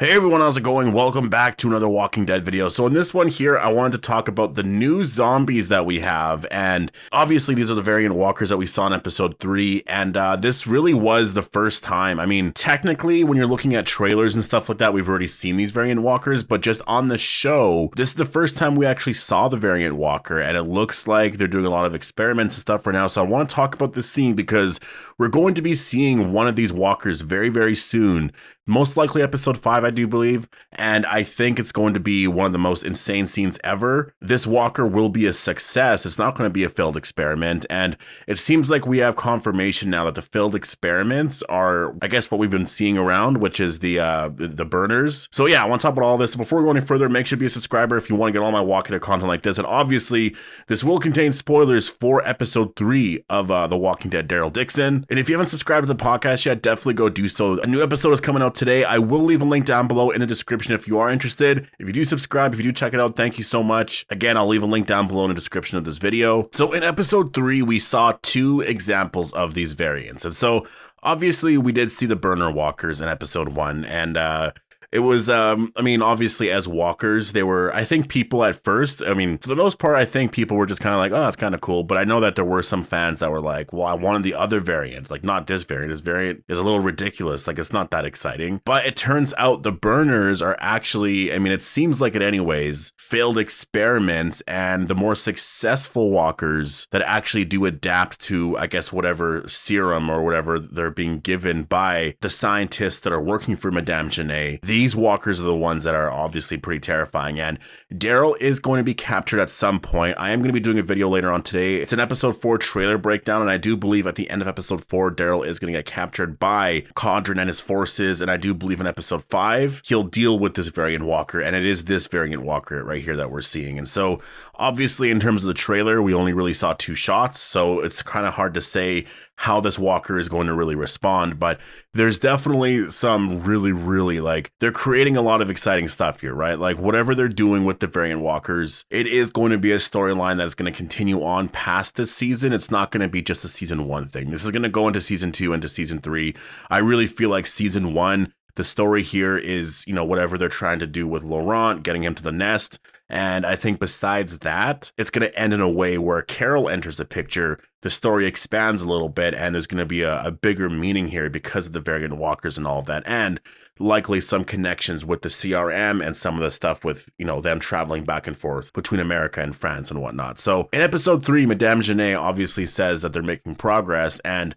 Hey everyone, how's it going? Welcome back to another Walking Dead video. So in this one here, I wanted to talk about the new zombies that we have, and obviously these are the variant walkers that we saw in episode 3, and this really was the first time. I mean, technically, when you're looking at trailers and stuff like that, we've already seen these variant walkers, but just on the show, this is the first time we actually saw the variant walker, and it looks like they're doing a lot of experiments and stuff right now, so I want to talk about this scene because we're going to be seeing one of these walkers very, very soon. Most likely episode 5, I do believe, and I think it's going to be one of the most insane scenes ever. This walker will be a success. It's not going to be a failed experiment, and it seems like we have confirmation now that the failed experiments are, I guess, what we've been seeing around, which is the burners. So yeah, I want to talk about all this. Before we go any further, make sure to be a subscriber if you want to get all my Walking Dead content like this, and obviously, this will contain spoilers for episode 3 of The Walking Dead Daryl Dixon, and if you haven't subscribed to the podcast yet, definitely go do so. A new episode is coming out today. I will leave a link down below in the description if you are interested. If you do subscribe, if you do check it out, thank you so much. Again, I'll leave a link down below in the description of this video. So in episode 3, we saw 2 examples of these variants. And so obviously we did see the burner walkers in episode 1, and it was, I mean, obviously as walkers, they were, I think people at first, I mean, for the most part, I think people were just kind of like, oh, that's kind of cool. But I know that there were some fans that were like, well, I wanted the other variant, like not this variant. This variant is a little ridiculous. Like, it's not that exciting. But it turns out the burners are actually, I mean, it seems like it anyways, failed experiments, and the more successful walkers that actually do adapt to, I guess, whatever serum or whatever they're being given by the scientists that are working for Madame Janae. These walkers are the ones that are obviously pretty terrifying, and Daryl is going to be captured at some point. I am going to be doing a video later on today. It's an episode 4 trailer breakdown, and I do believe at the end of episode 4, Daryl is going to get captured by Condren and his forces, and I do believe in episode 5, he'll deal with this variant walker, and it is this variant walker right here that we're seeing. And so obviously in terms of the trailer, we only really saw 2 shots, so it's kind of hard to say how this walker is going to really respond, but there's definitely some really like, they're creating a lot of exciting stuff here, right? Like whatever they're doing with the variant walkers, it is going to be a storyline that's going to continue on past this season. It's not going to be just a season 1 thing. This is going to go into season 2, into season 3. I really feel like season 1, the story here is, you know, whatever they're trying to do with Laurent, getting him to the nest. And I think besides that, it's going to end in a way where Carol enters the picture, the story expands a little bit, and there's going to be a bigger meaning here because of the variant walkers and all of that. And likely some connections with the CRM and some of the stuff with, you know, them traveling back and forth between America and France and whatnot. So in episode 3, Madame Janae obviously says that they're making progress, and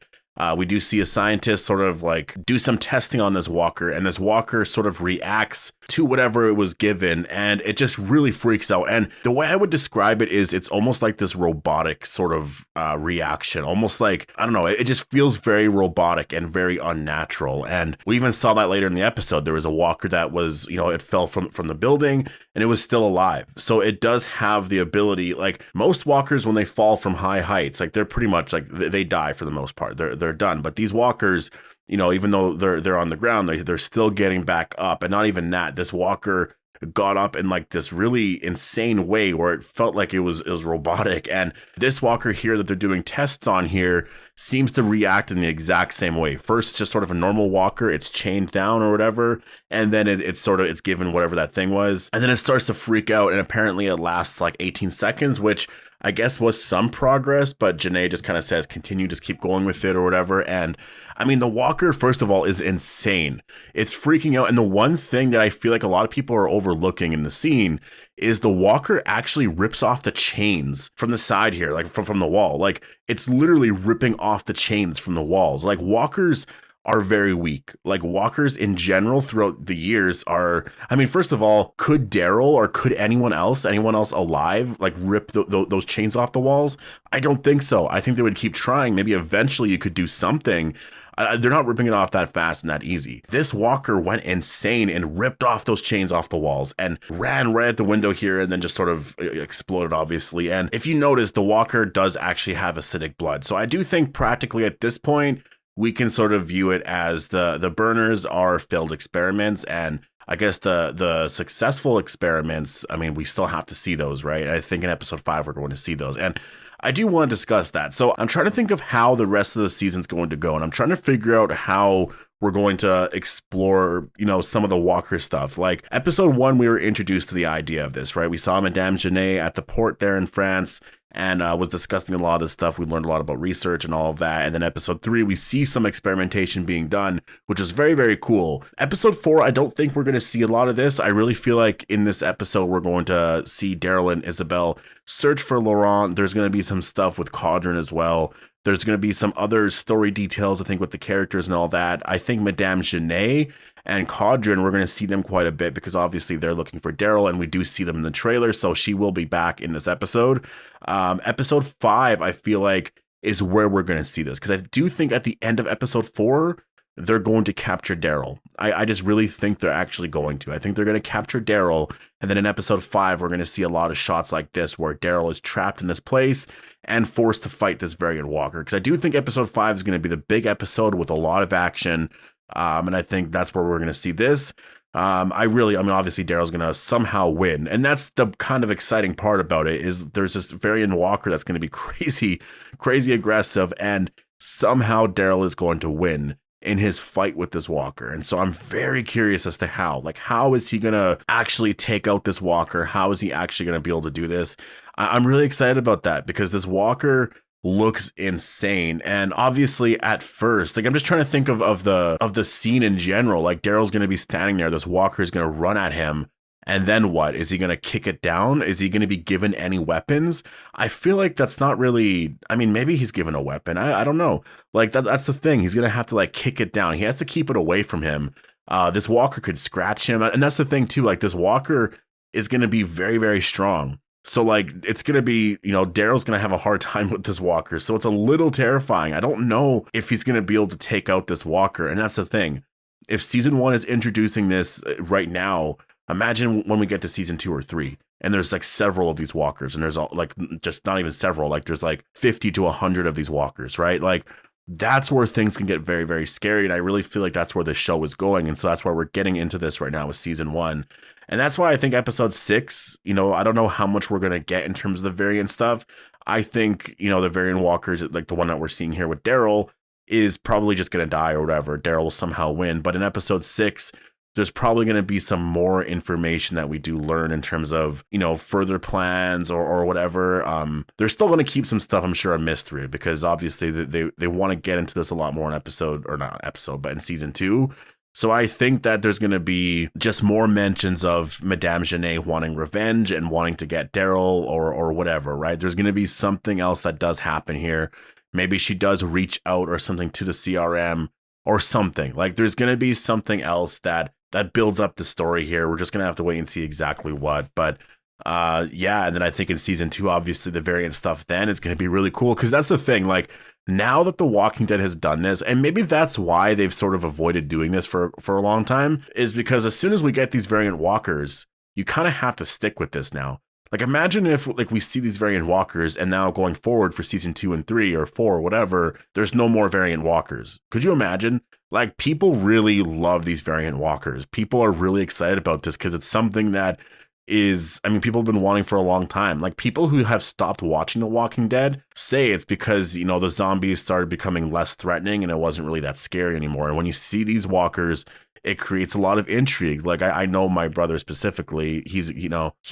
we do see a scientist sort of like do some testing on this walker, and this walker sort of reacts to whatever it was given, and it just really freaks out. And the way I would describe it is it's almost like this robotic sort of reaction, almost like, I don't know, it just feels very robotic and very unnatural. And we even saw that later in the episode. There was a walker that was, you know, it fell from the building and it was still alive. So it does have the ability, like most walkers, when they fall from high heights, like they're pretty much like they die for the most part. They're done. But these walkers, you know, even though they're on the ground, they're still getting back up. And not even that, this walker got up in like this really insane way where it felt like it was robotic. And this walker here that they're doing tests on here seems to react in the exact same way. First, it's just sort of a normal walker, it's chained down or whatever, and then it's given whatever that thing was, and then it starts to freak out, and apparently it lasts like 18 seconds, which I guess was some progress, but Janae just kind of says, continue, just keep going with it or whatever. And I mean, the walker, first of all, is insane. It's freaking out. And the one thing that I feel like a lot of people are overlooking in the scene is the walker actually rips off the chains from the side here, like from the wall. Like it's literally ripping off the chains from the walls. Like walkers are very weak. Like walkers in general throughout the years are, I mean, first of all, could Daryl or could anyone else alive, like rip those chains off the walls? I don't think so. I think they would keep trying. Maybe eventually you could do something. They're not ripping it off that fast and that easy. This walker went insane and ripped off those chains off the walls and ran right at the window here and then just sort of exploded, obviously. And if you notice, the walker does actually have acidic blood. So I do think practically at this point, we can sort of view it as the burners are failed experiments, and I guess the successful experiments, I mean, we still have to see those, right? I think in episode 5, we're going to see those. And I do want to discuss that. So I'm trying to think of how the rest of the season's going to go, and I'm trying to figure out how we're going to explore, some of the Walker stuff. Like episode 1, we were introduced to the idea of this, right? We saw Madame Genet at the port there in France and was discussing a lot of this stuff. We learned a lot about research and all of that. And then episode 3, we see some experimentation being done, which is very, very cool. Episode 4, I don't think we're going to see a lot of this. I really feel like in this episode, we're going to see Daryl and Isabel search for Laurent. There's going to be some stuff with Caudron as well. There's going to be some other story details, I think, with the characters and all that. I think Madame Genet and Caudron, we're going to see them quite a bit because obviously they're looking for Daryl, and we do see them in the trailer, so she will be back in this episode. Episode 5, I feel like, is where we're going to see this, because I do think at the end of episode 4, they're going to capture Daryl. I just really think they're actually going to. I think they're going to capture Daryl, and then in episode 5, we're going to see a lot of shots like this where Daryl is trapped in this place and forced to fight this variant Walker, because I do think episode 5 is going to be the big episode with a lot of action. And I think that's where we're going to see this. Obviously Daryl's going to somehow win. And that's the kind of exciting part about it, is there's this variant Walker that's going to be crazy, crazy aggressive. And somehow Daryl is going to win in his fight with this Walker. And so I'm very curious as to how is he going to actually take out this Walker? How is he actually going to be able to do this? I'm really excited about that, because this Walker looks insane. And obviously at first, I'm just trying to think of the scene in general. Like Daryl's going to be standing there, this Walker is going to run at him, and then what? Is he going to kick it down? Is he going to be given any weapons? I feel like that's not really, maybe he's given a weapon. I don't know. Like that's the thing. He's going to have to kick it down. He has to keep it away from him. This Walker could scratch him. And that's the thing too. This Walker is going to be very, very strong. So it's going to be, Daryl's going to have a hard time with this Walker. So it's a little terrifying. I don't know if he's going to be able to take out this Walker. And that's the thing. If season 1 is introducing this right now, imagine when we get to season 2 or 3 and there's several of these Walkers, and there's just not even several, there's 50 to 100 of these Walkers, right? That's where things can get very, very scary. And I really feel like that's where the show is going. And so that's why we're getting into this right now with season 1. And that's why I think episode 6, I don't know how much we're going to get in terms of the variant stuff. I think, the variant Walkers, like the one that we're seeing here with Daryl, is probably just going to die or whatever. Daryl will somehow win. But in episode 6, there's probably going to be some more information that we do learn in terms of, further plans or whatever. They're still going to keep some stuff, I'm sure, a mystery, because obviously they want to get into this a lot more in season 2. So I think that there's going to be just more mentions of Madame Genet wanting revenge and wanting to get Daryl or whatever, right? There's going to be something else that does happen here. Maybe she does reach out or something to the CRM or something. There's going to be something else that builds up the story here. We're just going to have to wait and see exactly what. But and then I think in season 2, obviously the variant stuff then is going to be really cool, because that's the thing. Now that The Walking Dead has done this, and maybe that's why they've sort of avoided doing this for a long time, is because as soon as we get these variant Walkers, you kind of have to stick with this now. Imagine if we see these variant Walkers, and now going forward for season 2 and 3 or 4 or whatever, there's no more variant Walkers. Could you imagine? People really love these variant Walkers. People are really excited about this because it's something that is, people have been wanting for a long time. People who have stopped watching The Walking Dead say it's because, the zombies started becoming less threatening and it wasn't really that scary anymore. And when you see these Walkers, it creates a lot of intrigue. I know my brother specifically, he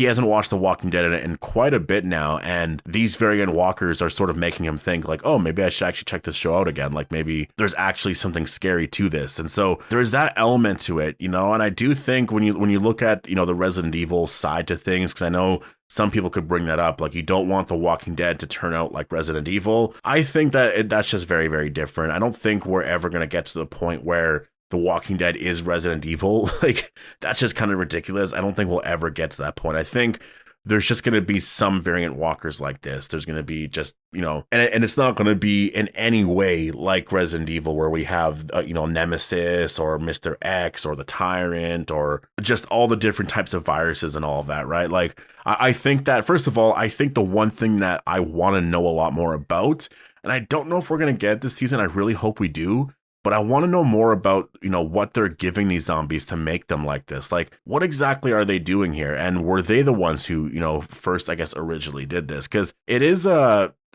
hasn't watched The Walking Dead in quite a bit now. And these variant Walkers are sort of making him think oh, maybe I should actually check this show out again. Maybe there's actually something scary to this. And so there's that element to it, and I do think when you look at, the Resident Evil side to things, because I know some people could bring that up, you don't want The Walking Dead to turn out like Resident Evil. I think that that's just very, very different. I don't think we're ever going to get to the point where The Walking Dead is Resident Evil. That's just kind of ridiculous. I don't think we'll ever get to that point. I think there's just going to be some variant Walkers like this. There's going to be just, and it's not going to be in any way like Resident Evil, where we have, Nemesis or Mr. X or the Tyrant or just all the different types of viruses and all of that, right? I think that, first of all, I think the one thing that I want to know a lot more about, and I don't know if we're going to get it this season, I really hope we do, but I want to know more about, what they're giving these zombies to make them like this. What exactly are they doing here? And were they the ones who, first, I guess, originally did this? Because it is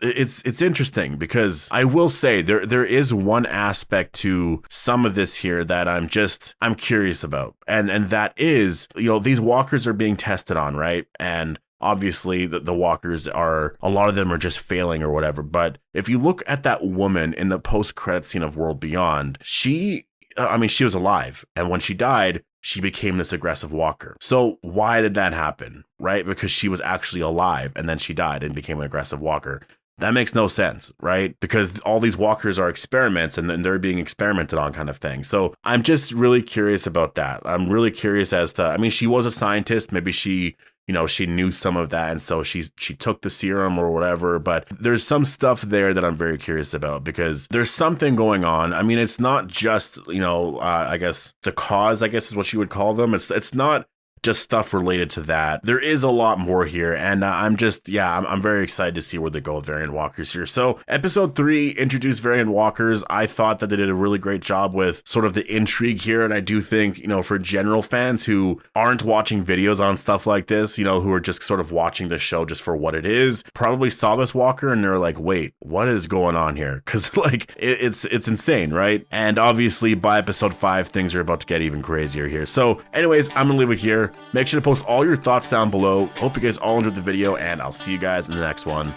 it's interesting because I will say there is one aspect to some of this here that I'm curious about. And that is, these walkers are being tested on, right? And obviously the walkers a lot of them are just failing or whatever. But if you look at that woman in the post-credit scene of World Beyond, she was alive. And when she died, she became this aggressive walker. So why did that happen, right? Because she was actually alive and then she died and became an aggressive walker. That makes no sense, right? Because all these walkers are experiments and they're being experimented on kind of thing. So I'm just really curious about that. I'm really curious as to, she was a scientist. Maybe she knew some of that. And so she took the serum or whatever. But there's some stuff there that I'm very curious about because there's something going on. It's not just, I guess the cause, I guess is what you would call them. It's not just stuff related to that. There is a lot more here, and I'm very excited to see where they go with variant walkers here. So episode 3 introduced variant walkers. I thought that they did a really great job with sort of the intrigue here, and I do think, for general fans who aren't watching videos on stuff like this, who are just sort of watching the show just for what it is, probably saw this walker and they're like, wait, what is going on here? Because it's insane, right? And obviously by episode 5, things are about to get even crazier here. So anyways, I'm gonna leave it here. Make sure to post all your thoughts down below. Hope you guys all enjoyed the video, and I'll see you guys in the next one.